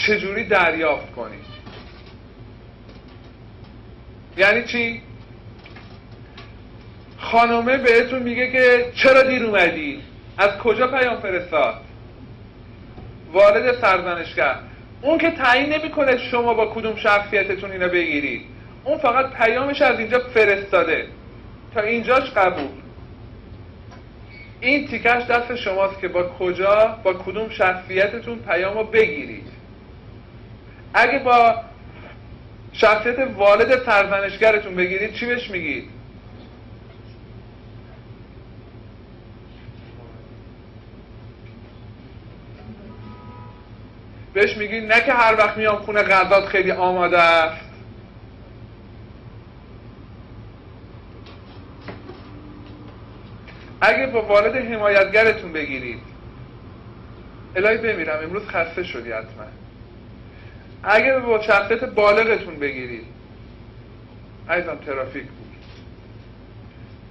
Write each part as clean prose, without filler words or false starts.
چجوری دریافت کنید. یعنی چی؟ خانومه بهتون میگه که چرا دیر اومدی؟ از کجا پیام فرستاد؟ والد سرزنشگر. اون که تعیین نمیکنه شما با کدوم شخصیتتون اینو بگیرید، اون فقط پیامش از اینجا فرستاده، تا اینجاش قبول. این تیکش دست شماست که با کدوم شخصیتتون پیامو بگیرید. اگه با شخصیت والد سرزنشگرتون بگیرید چی بهش میگید؟ بهش میگید نه که هر وقت میام خونه غذات خیلی آماده است. اگه با والد حمایتگرتون بگیرید الهی بمیرم امروز خسته شدی حتما. اگه با شخصیت بالغتون بگیرید عزیزم ترافیک بود،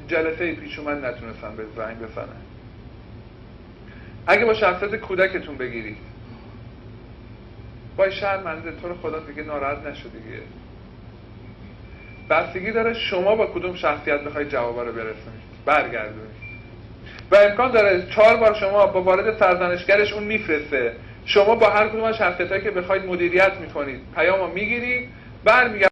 جلسه پیش من نتونستم به زنگ بزنم. اگه با شخصیت کودکتون بگیرید وای شرمنده، تو رو خدا دیگه ناراحت نشو دیگه. بستگی داره شما با کدوم شخصیت بخواید جوابا رو برسونید برگردونید. و امکان داره 4 بار شما با والد سرزنشگرش اون میفرسته، شما با هر کدوم از شخصیتایی که بخواید مدیریت میکنید پیامو میگیرید، برمیگردید